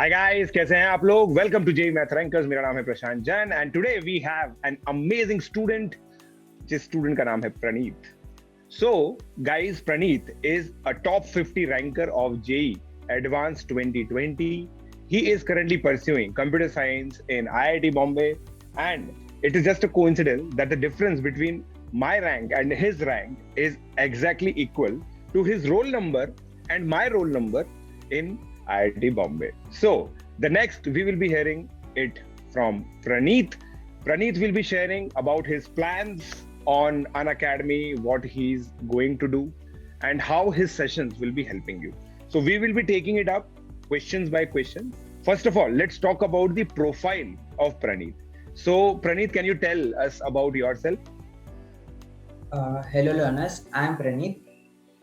Hi guys, कैसे हैं आप लोग? Welcome to JEE Math Rankers. मेरा नाम है Prashant Jain and today we have an amazing student. जिस स्टूडेंट का नाम है प्रणीत. So guys, Praneeth is a top 50 ranker of JEE Advanced 2020. He is currently pursuing computer science in IIT Bombay, and it is just a coincidence that the difference between my rank and his rank is exactly equal to his roll number and my roll number in IIT Bombay. So the next we will be hearing it from Praneeth. Praneeth will be sharing about his plans on Unacademy, what he's going to do, and how his sessions will be helping you. So we will be taking it up questions by question. First of all, let's talk about the profile of Praneeth. So Praneeth, can you tell us about yourself? Hello learners, I am Praneeth.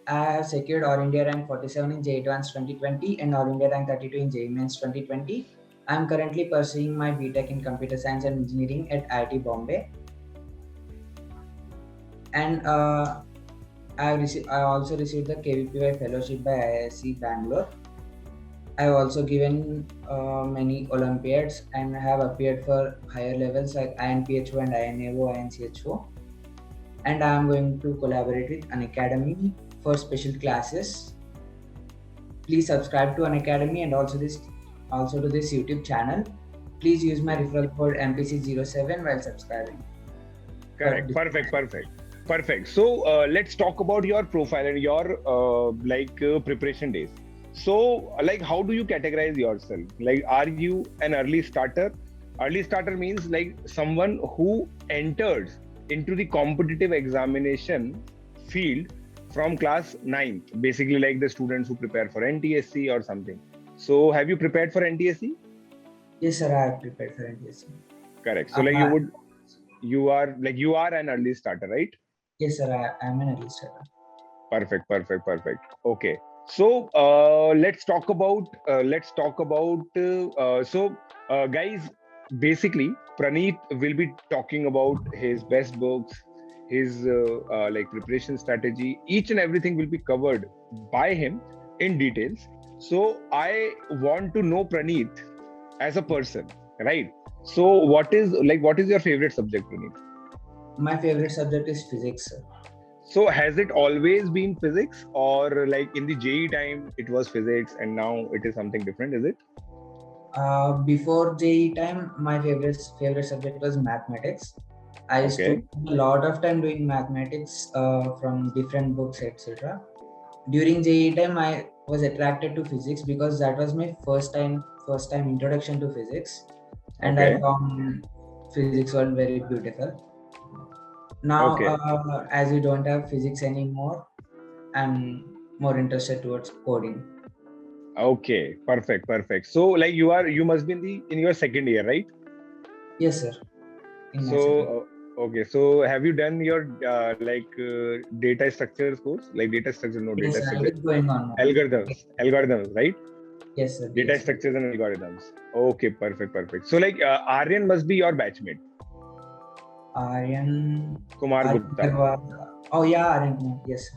I have secured All India rank 47 in JEE Advanced 2020 and All India rank 32 in JEE Mains 2020. I am currently pursuing my BTech in Computer Science and Engineering at IIT Bombay. And I also received the KVPY Fellowship by IISc Bangalore. I have also given many Olympiads and have appeared for higher levels like INPHO and INAO, INCHO. And I am going to collaborate with Unacademy for special classes. Please subscribe to Unacademy and also to this YouTube channel. Please use my referral code MPC07 while subscribing. Correct. Perfect. So let's talk about your profile and your preparation days. So how do you categorize yourself? Like, are you an early starter? Early starter means like someone who enters into the competitive examination field from class 9th, basically like the students who prepare for NTSC or something. So have you prepared for NTSC? Yes, sir, I have prepared for NTSC. Correct. So you are an early starter, right? Yes, sir, I am an early starter. Perfect. Okay. So let's talk about guys. Basically, Praneeth will be talking about his best books, his preparation strategy. Each and everything will be covered by him in details. So I want to know Praneeth as a person, right? So what is your favorite subject, Praneeth? My favorite subject is physics, sir. So has it always been physics, or like in the JEE time it was physics and now it is something different, is it? Before JEE time, my favorite subject was mathematics. I used to spend a lot of time doing mathematics from different books, etc. During JEE time, I was attracted to physics because that was my first time introduction to physics, and I found physics world very beautiful. Now, as we don't have physics anymore, I'm more interested towards coding. Okay, perfect. So you must be in your second year, right? Yes, sir. So have you done your data structures course? Like data structure, It's going on. Algorithms, right? Yes, sir. Data structures and algorithms. Okay, perfect. So Aryan must be your batchmate. Aryan Kumar Gupta. Oh yeah, Aryan Kumar. Yes,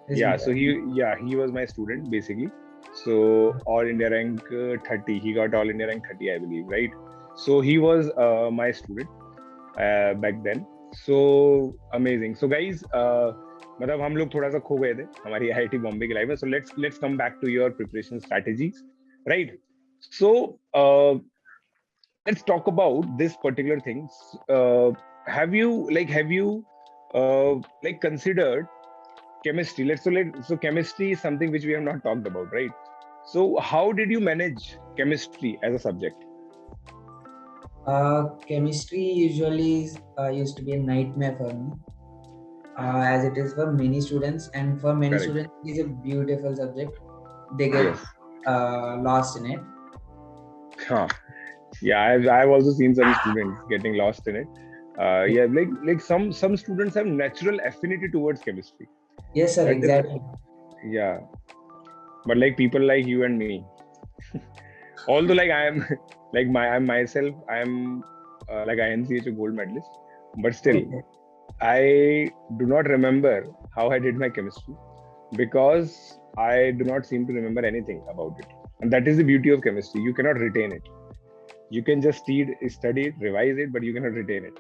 sir. So he was my student basically. So All India rank 30. He got All India rank 30, I believe, right? So he was my student back then. So amazing. So guys, मतलब हम लोग थोड़ा सा खो गए थे हमारी IIT Bombay की लाइफ में. So let's come back to your preparation strategies, right? So let's talk about this particular thing. Have you considered chemistry? So chemistry is something which we have not talked about, right? So how did you manage chemistry as a subject? Chemistry usually used to be a nightmare for me, as it is for many students, and for many students it is a beautiful subject. They get lost in it. I've also seen some students getting lost in it. Some students have natural affinity towards chemistry. Yes, sir, exactly. Yeah, but like people like you and me, although like I am I'm myself, I am like INCHO gold medalist, but still I do not remember how I did my chemistry because I do not seem to remember anything about it. And that is the beauty of chemistry. You cannot retain it. You can just study it, revise it, but you cannot retain it.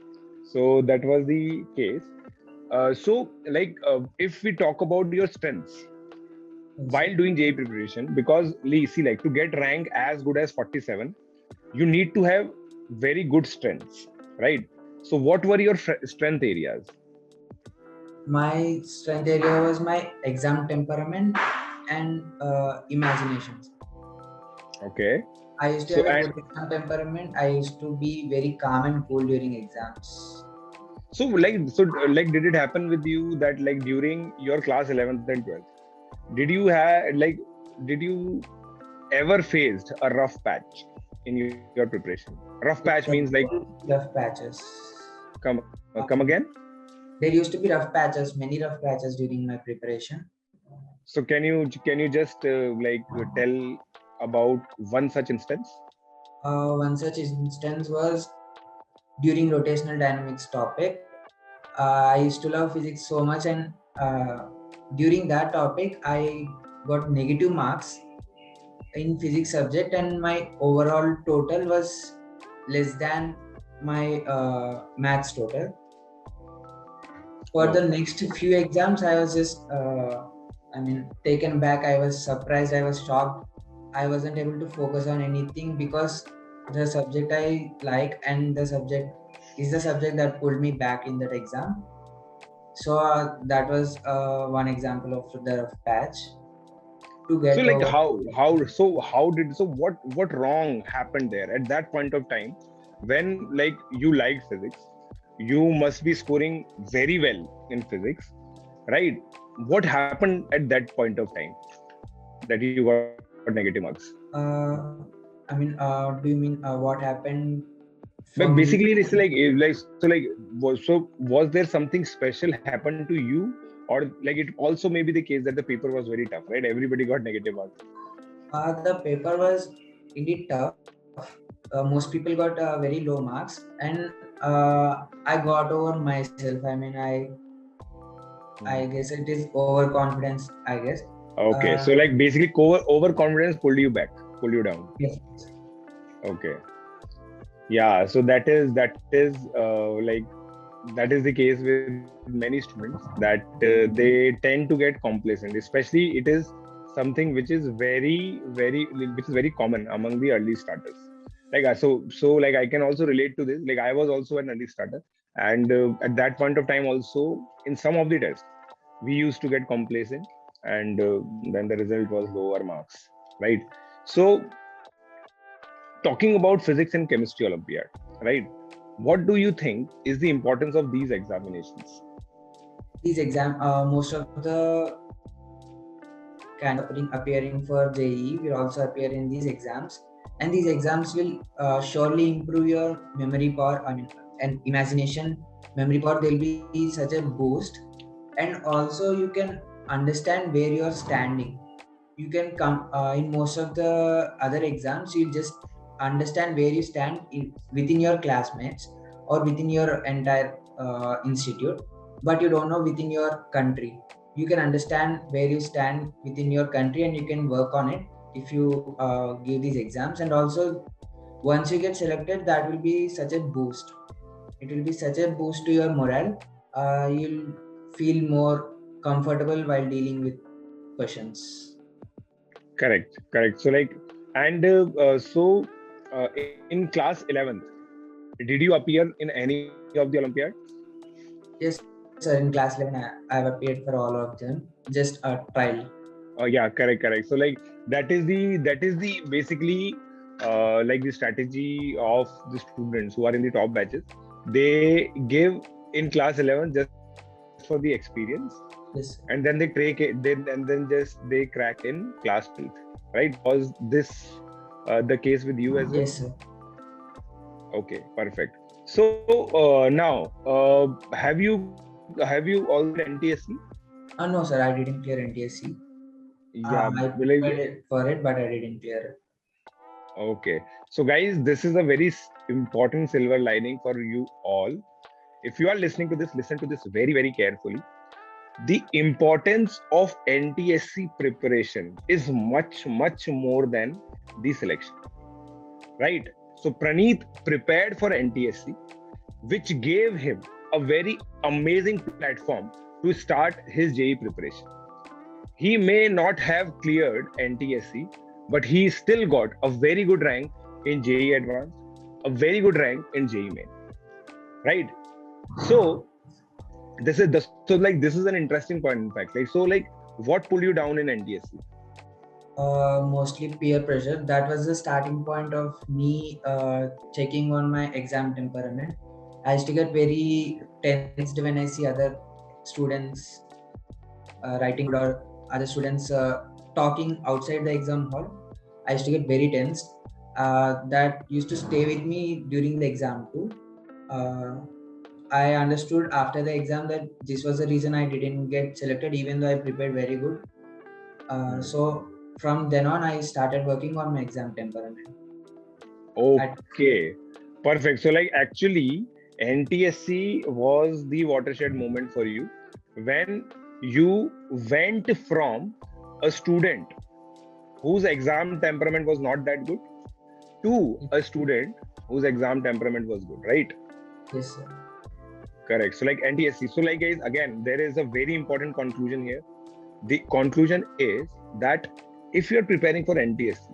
So that was the case. If we talk about your strengths Yes, sir. while doing JEE preparation, because see, like to get rank as good as 47, you need to have very good strengths, right? So what were your strength areas? My strength area was my exam temperament and imagination. Okay. I used to So have a and good exam temperament. I used to be very calm and cool during exams. so did it happen with you that like during your class 11th and 12th, did you have like did you ever faced a rough patch in your preparation? Rough patch Yes, means sir, like rough patches. come again. There used to be rough patches, many rough patches during my preparation. So can you just tell about one such instance? One such instance was during rotational dynamics topic. I used to love physics so much, and during that topic, I got negative marks in physics subject, and my overall total was less than my maths total. For the Oh, next few exams, I was just, taken back. I was surprised. I was shocked. I wasn't able to focus on anything because the subject I like and the subject is the subject that pulled me back in that exam. So that was one example of the rough patch to so get like over. what wrong happened there at that point of time when like you liked physics? You must be scoring very well in physics, right? What happened at that point of time that you got negative marks? Do you mean what happened But for me? basically, it's was there something special happened to you, or like it also may be the case that the paper was very tough, right? Everybody got negative marks. The paper was indeed tough. Most people got very low marks, and I got over myself. I Hmm. guess it is overconfidence. I guess. Okay, Uh, so like basically, overconfidence pulled you back, pulled you down. yes. Okay, yeah. So that is the case with many students that they tend to get complacent. Especially, it is something which is very common among the early starters. Like I can also relate to this. Like I was also an early starter, and at that point of time, also in some of the tests, we used to get complacent, and then the result was lower marks, right? So talking about physics and chemistry Olympiad, right? What do you think is the importance of these examinations? These most of the candidates appearing for JEE will also appear in these exams, and these exams will surely improve your memory power. And imagination, memory power. There will be such a boost, and also you can understand where you are standing. You can come in most of the other exams. You just understand where you stand within your classmates or within your entire institute, but you don't know within your country. You can understand where you stand within your country, and you can work on it if you give these exams. And also, once you get selected, that will be such a boost. It will be such a boost to your morale. You'll feel more comfortable while dealing with questions. Correct. So like, and in class 11th, did you appear in any of the Olympiad? Yes, sir. In class 11, I've appeared for all of them. Just a trial. Yeah, correct. So like that is the basically like the strategy of the students who are in the top batches. They give in class 11 just for the experience, and then they Yes, sir. crack it, then just they crack in class 12th, right? Was this the case with you as well? Yes, sir. Okay, perfect. So now, have you also cleared NTSC? No, sir. I didn't clear NTSC. Yeah, I like prepared for it, but I didn't clear it. okay. So guys, this is a very important silver lining for you all. If you are listening to this, listen to this very carefully. The importance of NTSC preparation is much more than the selection, right? So Praneeth prepared for NTSC, which gave him a very amazing platform to start his JEE preparation. He may not have cleared NTSC, but he still got a very good rank in JEE Advanced, a very good rank in JEE Main, right? So this is an interesting point. In fact, what pulled you down in NTSC? Mostly peer pressure. That was the starting point of me checking on my exam temperament. I used to get very tensed when I see other students writing or other students talking outside the exam hall. I used to get very tensed. That used to stay with me during the exam too. Uh, I understood after the exam that this was the reason I didn't get selected, even though I prepared very good. So from then on, I started working on my exam temperament. Okay, perfect. So actually, NTSC was the watershed moment for you when you went from a student whose exam temperament was not that good to a student whose exam temperament was good, right? Yes, sir. Correct. So NTSC. So guys, again, there is a very important conclusion here. The conclusion is that if you're preparing for NTSC,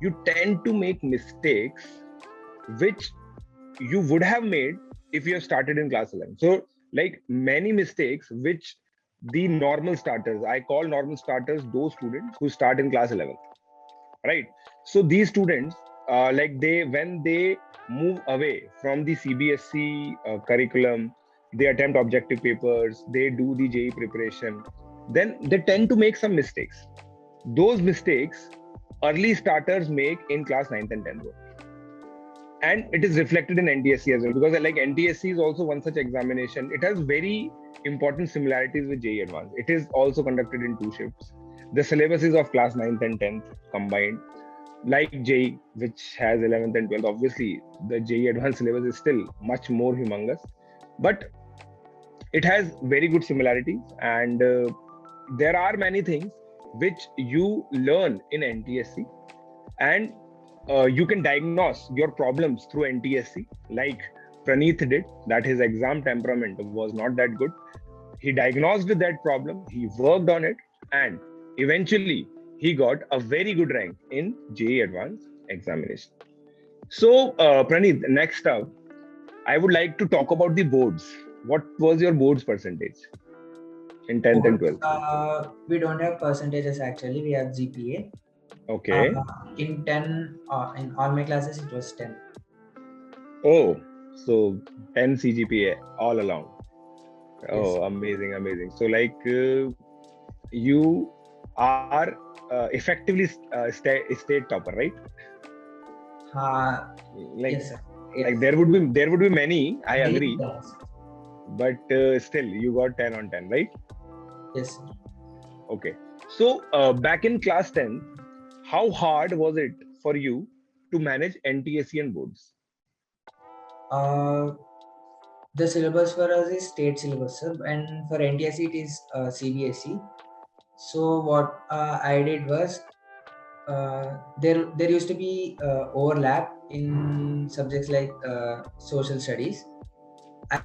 you tend to make mistakes which you would have made if you have started in class 11. So many mistakes which the normal starters, I call normal starters those students who start in class 11, right? So these students, when they move away from the CBSE curriculum, they attempt objective papers, they do the JEE preparation, then they tend to make some mistakes. Those mistakes early starters make in class 9th and 10th. And it is reflected in NTSC as well, because NTSC is also one such examination. It has very important similarities with JEE Advanced. It is also conducted in 2 shifts. The syllabus is of class 9th and 10th combined. Like JEE, which has 11th and 12th, obviously the JEE Advanced syllabus is still much more humongous, but it has very good similarities, and there are many things which you learn in NTSC, and you can diagnose your problems through NTSC, like Praneeth did, that his exam temperament was not that good. He diagnosed with that problem, he worked on it, and eventually he got a very good rank in JEE Advanced examination. So, Praneeth, next up, I would like to talk about the boards. What was your boards percentage in 10th and 12th? We don't have percentages actually, we have GPA. Okay. In 10, in all my classes, it was 10. Oh, so 10 CGPA all along. Oh, Yes. amazing. So you are effectively state topper, right? Yes, sir. Yes. There would be many, I agree, Yes. but still you got 10 on 10, right? Yes, sir. Okay. So back in class 10, how hard was it for you to manage NTSC and boards? The syllabus for us is state syllabus, sir, and for NTSC it is CBSE. So what I did was there used to be overlap in subjects like social studies.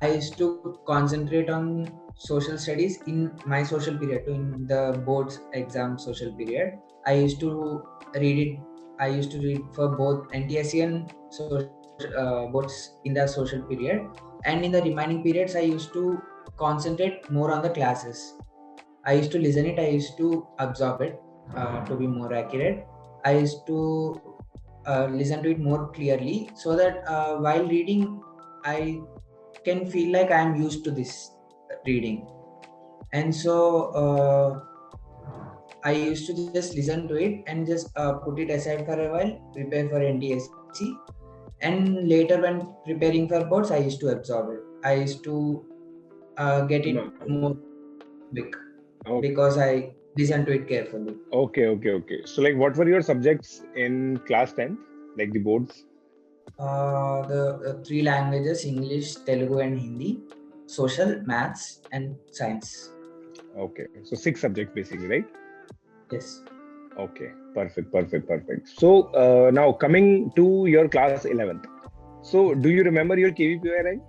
I used to concentrate on social studies in my social period too, in the board's exam social period. I used to read it. I used to read for both NTSC and boards in the social period, and in the remaining periods, I used to concentrate more on the classes. I used to listen it. I used to absorb it to be more accurate. I used to listen to it more clearly, so that while reading, I can feel like I am used to this reading, and so I used to just listen to it and just put it aside for a while, prepare for NTSC, and later when preparing for boards, I used to absorb it. I used to get it more big because I listened to it carefully. Okay. So what were your subjects in class 10, like the boards? The 3 languages: English, Telugu, and Hindi, social, maths, and science. Okay, so 6 subjects basically, right? Yes. Okay, perfect. So now coming to your class 11th. So do you remember your KVPY rank?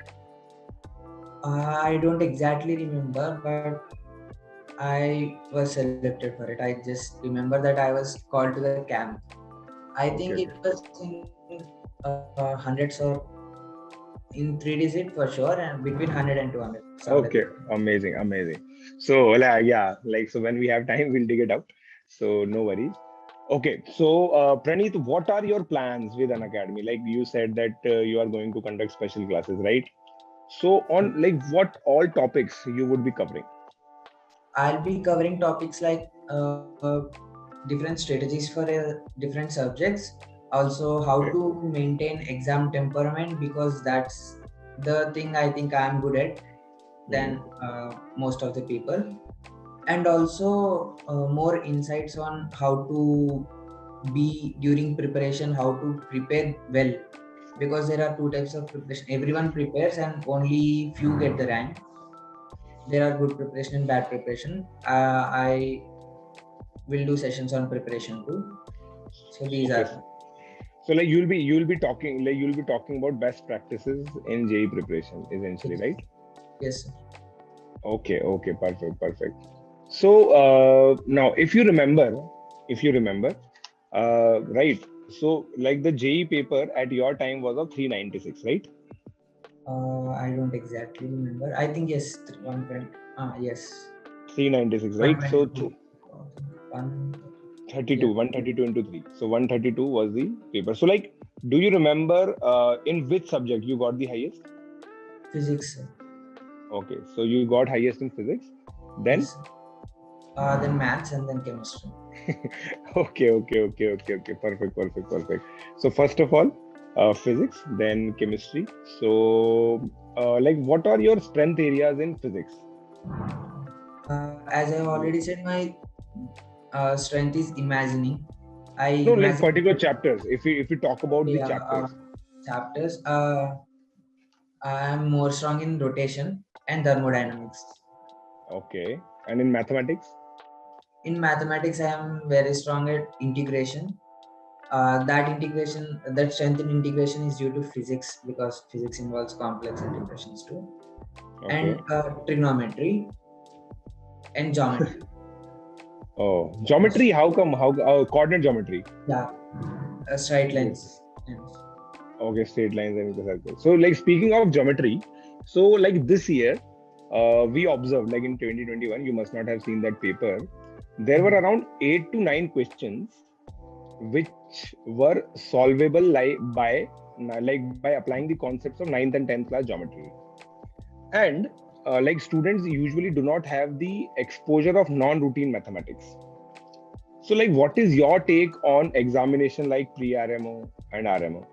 I don't exactly remember, but I was selected for it. I just remember that I was called to the camp. I think Okay, it okay. was in hundreds or in 3 digit for sure, and between 100 and 200, somewhere there. Okay, amazing. So, yeah, like so when we have time, we'll dig it out. So, no worries. Okay, so Praneeth, what are your plans with an academy? Like you said that you are going to conduct special classes, right? So, on like what all topics you would be covering? I'll be covering topics like different strategies for different subjects. Also, how Okay. to maintain exam temperament, because that's the thing I think I'm good at Hmm. than most of the people. And also more insights on how to be during preparation, how to prepare well, because there are two types of preparation. Everyone prepares and only few get the rank. There are good preparation and bad preparation. I will do sessions on preparation too. So these Okay. are. So like you'll be talking about best practices in JE preparation essentially, Yes, right? yes, sir. Okay, perfect. So now, if you remember, right? So like the JE paper at your time was of 396, right? I don't exactly remember. I think yes, 120. Yes, 396, right? So 122. One 32, yeah, 132 into 3. So 132 was the paper. So like, do you remember in which subject you got the highest? physics. Okay, so you got highest in physics. Then Yes. Then maths and then chemistry. okay. Perfect. So first of all, physics, then chemistry. So, like, what are your strength areas in physics? As I already said, my strength is imagining. I No, like imagine particular chapters. If we talk about the yeah, chapters, chapters. I am more strong in rotation and thermodynamics. okay, and in mathematics, In mathematics, I am very strong at integration. That strength in integration is due to physics, because physics involves complex integrations too, and okay. trigonometry and geometry. Oh, geometry. How come? How coordinate geometry? Yeah, straight Okay, lines. Yes. okay, straight lines and the circles. So, like speaking of geometry, so like this year, we observed like in 2021, you must not have seen that paper. There were around 8 to 9 questions which were solvable by applying the concepts of ninth and 10th class geometry. And like students usually do not have the exposure of non-routine mathematics. So like what is your take on examination like pre-RMO and RMO?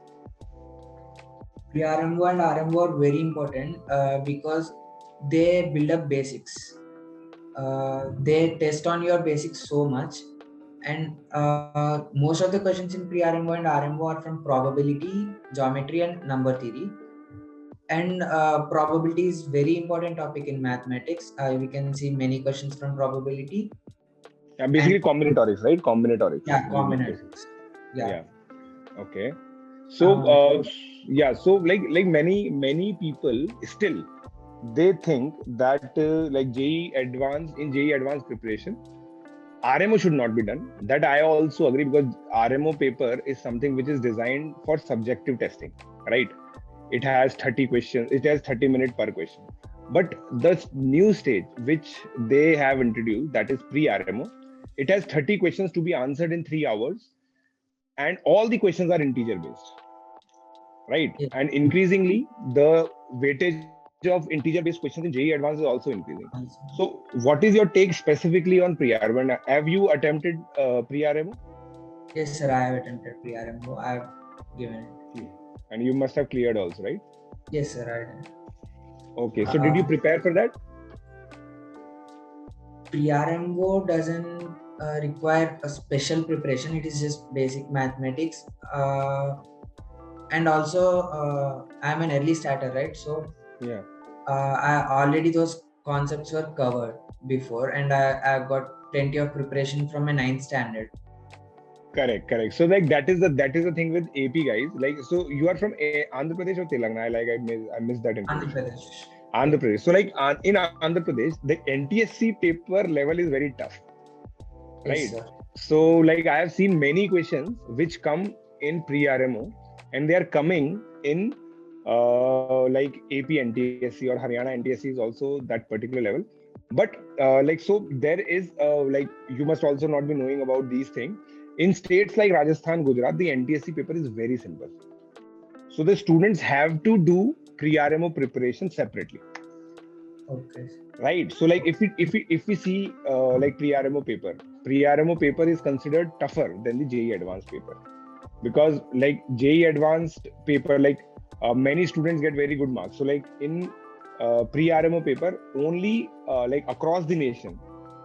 PRMO and RMO are very important because they build up basics. They test on your basics so much, and most of the questions in pre-RMO and RMO are from probability, geometry, and number theory. And probability is very important topic in mathematics. We can see many questions from probability. Yeah, And basically combinatorics, right? Combinatorics yeah, will be basic. combinatorics. Yeah. Yeah. Okay. So Uh, yeah, so like many people still they think that like JE advanced in JE advanced preparation, RMO should not be done. That I also agree because RMO paper is something which is designed for subjective testing, right? It has 30 questions, it has 30 minutes per question. But the new stage which they have introduced, that is pre-RMO, it has 30 questions to be answered in 3 hours, and all the questions are integer based, right? yeah. And increasingly, the weightage of integer based questions in JE Advanced is also increasing. So, what is your take specifically on pre-RMO? Have you attempted pre-RMO? Yes, sir. I have attempted pre-RMO. I have given it. And you must have cleared also, right? Yes, sir. I did. Okay, so did you Uh, prepare for that? pre-RMO doesn't require a special preparation. It is just basic mathematics. And also, I'm an early starter, right? So Yeah. I already those concepts were covered before, and I've got plenty of preparation from my ninth standard. Correct. So like that is the thing with AP guys. Like so you are from Andhra Pradesh or Telangana? Like I missed that Andhra information. Pradesh. Andhra Yeah. Pradesh. So like in Andhra Pradesh, the NTSC paper level is very tough, Yes, right? sir. So like I have seen many questions which come in pre-RMO, and they are coming in like AP NTSC or Haryana NTSC is also that particular level. But like so there is like you must also not be knowing about these things. In states like Rajasthan, Gujarat, the NTSC paper is very simple. So the students have to do pre-RMO preparation separately, Okay. right? So like if we see like pre-RMO paper is considered tougher than the JEE advanced paper, because like JEE advanced paper, like many students get very good marks. So like in pre-RMO paper, only like across the nation,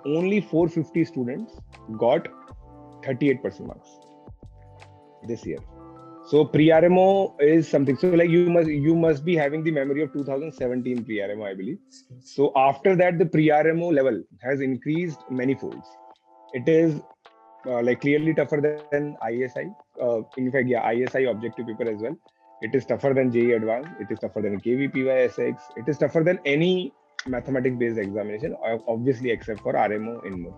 only 450 students got 38% marks this year. So pre-RMO is something. So like you must be having the memory of 2017 pre-RMO, I believe. Yes. So after that, the pre-RMO level has increased many folds. It is like clearly tougher than ISI. In fact, yeah, ISI objective paper as well. It is tougher than JEE Advanced. It is tougher than KVPY SX. It is tougher than any mathematics-based examination, obviously except for RMO INMO.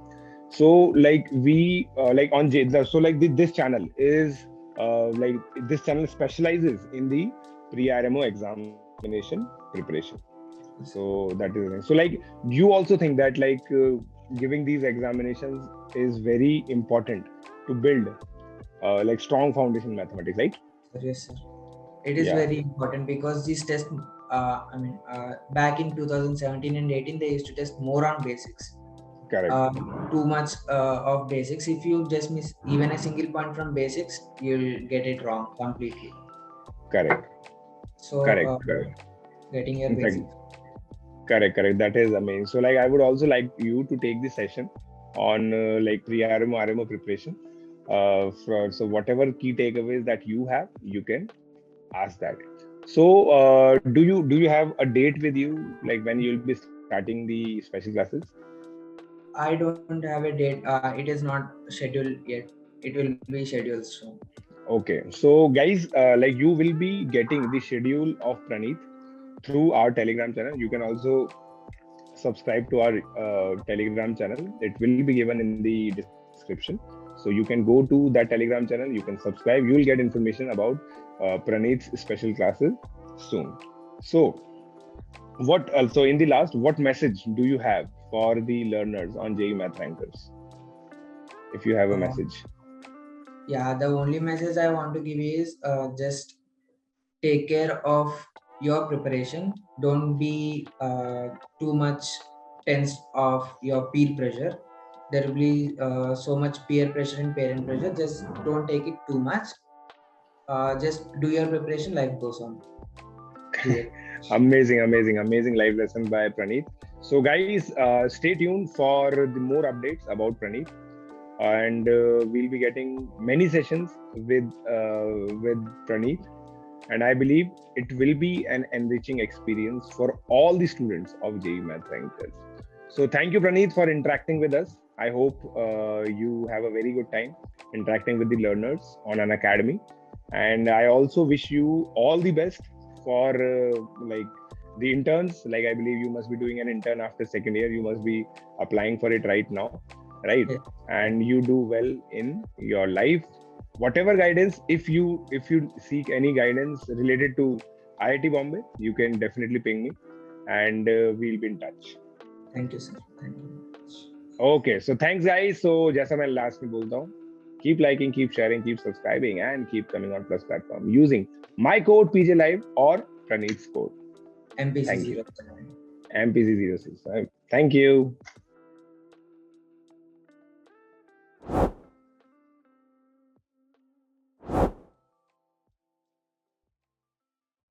So like we like on so like this channel is like this channel specializes in the pre-RMO examination preparation. So that is the thing. So like you also think that like giving these examinations is very important to build like strong foundation in mathematics, right? Yes, sir. It is Yeah, very important because this test, back in 2017 and 18, they used to test more on basics. correct, Too much of basics. If you just miss even a single point from basics, you'll get it wrong completely. correct, So, correct. getting your In fact, basics. correct. That is amazing. So like I would also like you to take this session on like pre-RMO, RMO preparation. So whatever key takeaways that you have, you can ask that. So do you have a date with you, like when you'll be starting the special classes? I don't have a date. It is not scheduled yet. It will be scheduled soon. Okay, so guys, like you will be getting the schedule of Praneeth through our Telegram channel. You can also subscribe to our Telegram channel. It will be given in the description. So you can go to that Telegram channel. You can subscribe. You will get information about Praneeth's special classes soon. So what also in the last, what message do you have for the learners on JEE Math Rankers? If you have a Um, message. yeah, the only message I want to give is just take care of your preparation. Don't be too much tense of your peer pressure. There will be so much peer pressure and parent pressure. Just don't take it too much. Just do your preparation. Life goes on. Do it. Amazing live lesson by Praneeth. So guys, stay tuned for the more updates about Praneeth, and we'll be getting many sessions with Praneeth, and I believe it will be an enriching experience for all the students of JEE Math Rankers. So thank you, Praneeth, for interacting with us. I hope you have a very good time interacting with the learners on an academy, and I also wish you all the best for like the interns. Like I believe you must be doing an intern after second year. You must be applying for it right now, right? Yeah. And you do well in your life. Whatever guidance, if you seek any guidance related to IIT Bombay, you can definitely ping me, and we'll be in touch. Thank you, sir. Thank you. Okay, so thanks guys. So जैसा मैं last में बोलता हूँ, keep liking, keep sharing, keep subscribing, and keep coming on Plus platform using my code PJ Live or Praneeth's code. MPC Thank you. 07. MPC06. Thank you.